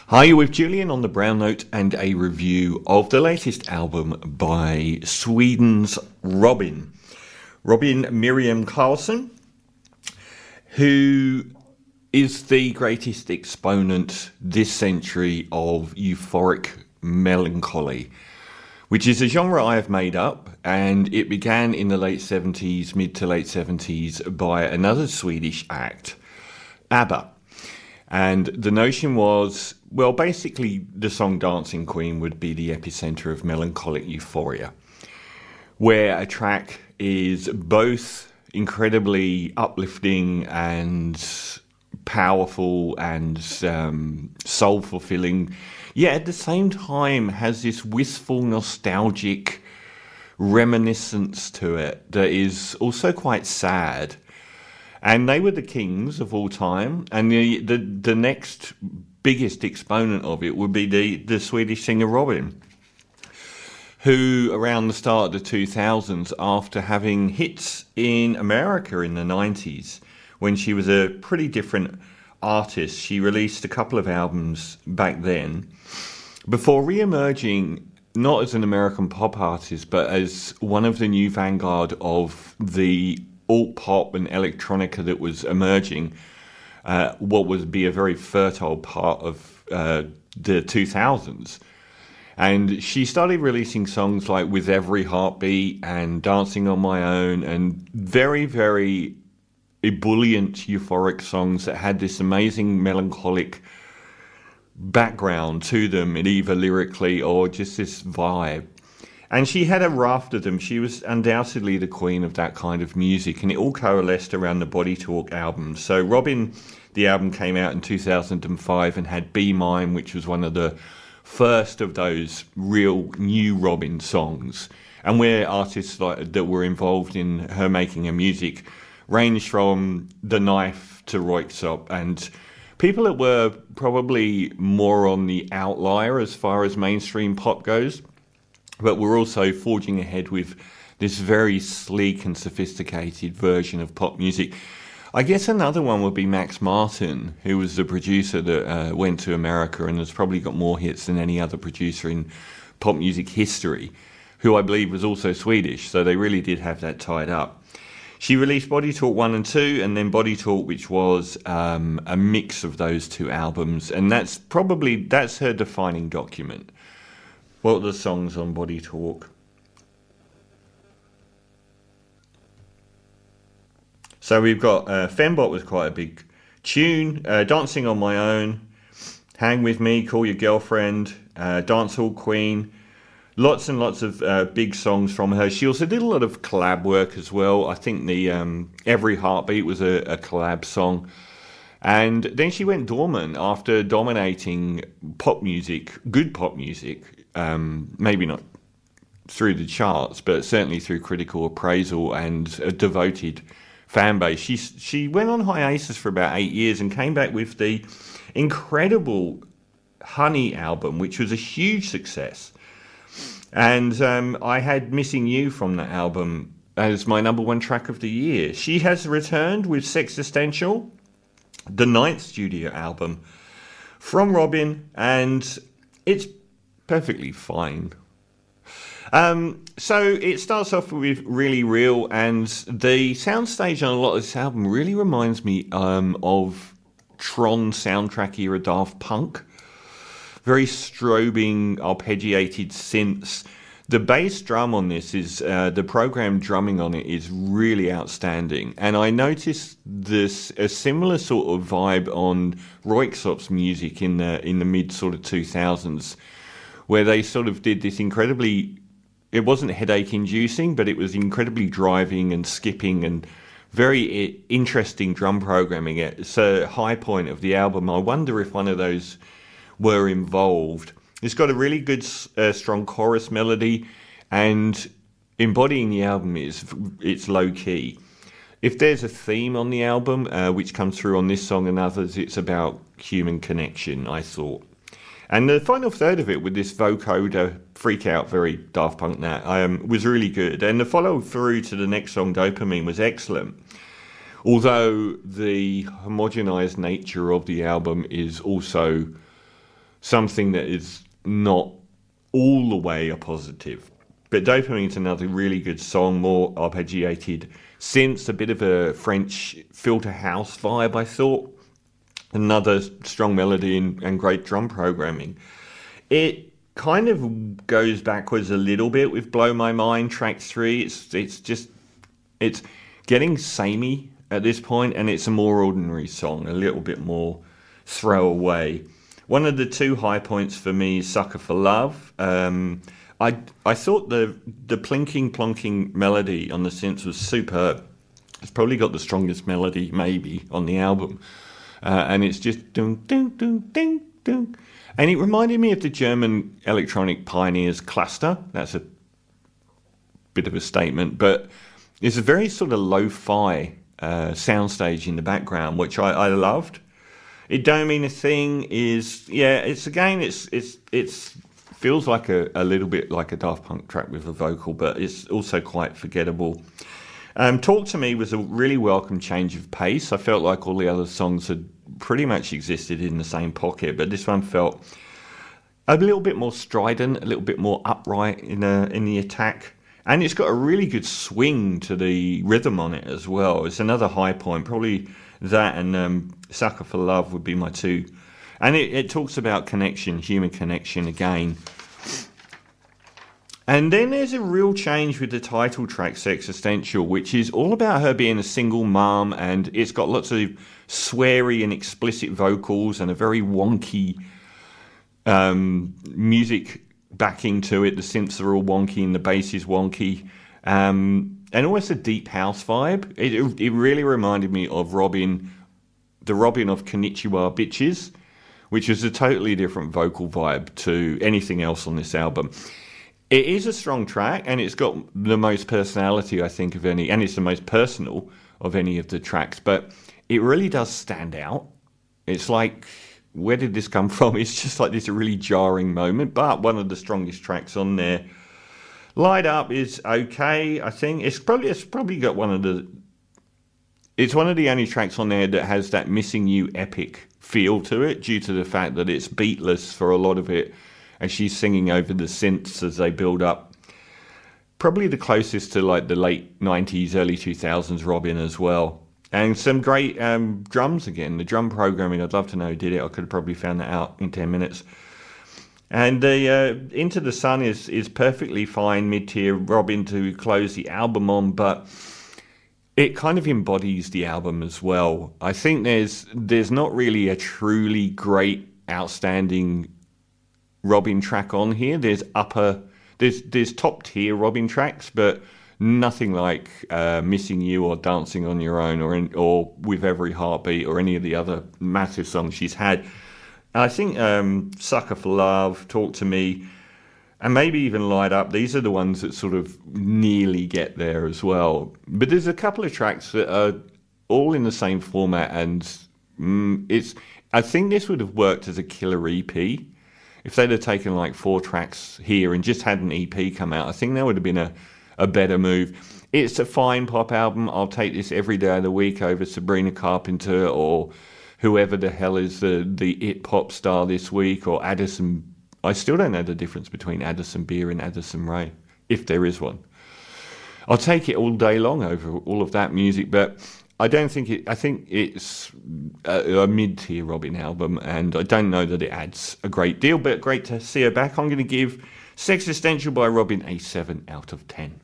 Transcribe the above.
Hi, you're with Julian on the Brown Note and a review of the latest album by Sweden's Robyn Miriam Karlsson, who is the greatest exponent this century of euphoric melancholy, which is a genre I have made up, and it began in the late 70s, mid to late 70s, by another Swedish act, Abba. And the notion was, well, basically the song Dancing Queen would be the epicenter of melancholic euphoria, where a track is both incredibly uplifting and powerful and soul-fulfilling, yet at the same time has this wistful, nostalgic reminiscence to it that is also quite sad. And they were the kings of all time, and the next biggest exponent of it would be the Swedish singer Robyn, who around the start of the 2000s, after having hits in America in the 90s, when she was a pretty different artist, she released a couple of albums back then, before re-emerging not as an American pop artist, but as one of the new vanguard of the alt-pop and electronica that was emerging, what would be a very fertile part of the 2000s. And she started releasing songs like With Every Heartbeat and Dancing on My Own, and very, very ebullient, euphoric songs that had this amazing melancholic background to them, either lyrically or just this vibe. And she had a raft of them. She was undoubtedly the queen of that kind of music, and it all coalesced around the Body Talk album. So Robyn, the album came out in 2005 and had Be Mine, which was one of the first of those real new Robyn songs, and where artists that were involved in her making her music ranged from The Knife to Röyksopp, and people that were probably more on the outlier as far as mainstream pop goes, but we're also forging ahead with this very sleek and sophisticated version of pop music. I guess another one would be Max Martin, who was the producer that went to America and has probably got more hits than any other producer in pop music history, who I believe was also Swedish, so they really did have that tied up. She released Body Talk 1 and 2, and then Body Talk, which was a mix of those two albums, and that's her defining document. What are the songs on Body Talk? So we've got Fembot was quite a big tune, Dancing on My Own, Hang With Me, Call Your Girlfriend, Dancehall Queen, lots and lots of big songs from her. She also did a lot of collab work as well. I think the Every Heartbeat was a collab song. And then she went dormant after dominating pop music, good pop music, maybe not through the charts, but certainly through critical appraisal and a devoted fan base. She went on hiatus for about 8 years and came back with the incredible Honey album, which was a huge success. And I had Missing You from that album as my number one track of the year. She has returned with Sexistential, the 9th studio album from Robyn, and it's perfectly fine. So it starts off with Really Real, and the soundstage on a lot of this album really reminds me of Tron soundtrack era Daft Punk. Very strobing, arpeggiated synths. The bass drum on this is, the programmed drumming on it is really outstanding. And I noticed a similar sort of vibe on Röyksopp's music in the mid sort of 2000s, where they sort of did this incredibly, it wasn't headache inducing, but it was incredibly driving and skipping and very interesting drum programming. It's a high point of the album. I wonder if one of those were involved. It's got a really good, strong chorus melody, and embodying the album it's low key. If there's a theme on the album, which comes through on this song and others, it's about human connection, I thought. And the final third of it, with this vocoder freak out, very Daft Punk was really good. And the follow through to the next song, Dopamine, was excellent. Although the homogenized nature of the album is also something that is not all the way a positive. But Dopamine's another really good song, more arpeggiated synths, a bit of a French filter house vibe, I thought. Another strong melody and great drum programming. It kind of goes backwards a little bit with Blow My Mind, track 3. It's getting samey at this point, and it's a more ordinary song, a little bit more throwaway. One of the two high points for me is Sucker for Love. I thought the plinking plonking melody on the synths was superb. It's probably got the strongest melody maybe on the album, and it's just ding ding ding ding ding, and it reminded me of the German electronic pioneers cluster. That's a bit of a statement, but it's a very sort of lo-fi soundstage in the background, which I loved. It Don't Mean a Thing is, yeah, it's feels like a little bit like a Daft Punk track with a vocal, but it's also quite forgettable. Talk to Me was a really welcome change of pace. I felt like all the other songs had pretty much existed in the same pocket, but this one felt a little bit more strident, a little bit more upright in the attack. And it's got a really good swing to the rhythm on it as well. It's another high point. Probably that and Sucker for Love would be my two. And it talks about connection, human connection again. And then there's a real change with the title track, Sexistential, which is all about her being a single mum, and it's got lots of sweary and explicit vocals and a very wonky music backing to it. The synths are all wonky and the bass is wonky. And almost a deep house vibe. It really reminded me of Robyn, the Robyn of Konnichiwa Bitches, which is a totally different vocal vibe to anything else on this album. It is a strong track, and it's got the most personality, I think, of any, and it's the most personal of any of the tracks, but it really does stand out. It's like, where did this come from? It's just like this really jarring moment, but one of the strongest tracks on there. Light Up is okay, I think. It's probably got it's one of the only tracks on there that has that Missing You epic feel to it, due to the fact that it's beatless for a lot of it, and she's singing over the synths as they build up. Probably the closest to like the late 90s, early 2000s Robyn as well. And some great drums again. The drum programming, I'd love to know who did it. I could have probably found that out in 10 minutes. And the Into the Sun is perfectly fine mid-tier Robyn to close the album on, but it kind of embodies the album as well. I think there's not really a truly great, outstanding Robyn track on here. There's top tier Robyn tracks, but nothing like Missing You or Dancing on Your Own or With Every Heartbeat or any of the other massive songs she's had. I think Sucker for Love, Talk to Me, and maybe even Light Up, these are the ones that sort of nearly get there as well. But there's a couple of tracks that are all in the same format, and I think this would have worked as a killer EP. If they'd have taken like 4 tracks here and just had an EP come out, I think that would have been a better move. It's a fine pop album. I'll take this every day of the week over Sabrina Carpenter or whoever the hell is the it pop star this week, or Addison. I still don't know the difference between Addison Beer and Addison Rae, if there is one. I'll take it all day long over all of that music, but I don't think I think it's a mid-tier Robyn album, and I don't know that it adds a great deal, but great to see her back. I'm going to give Sexistential by Robyn a 7 out of 10.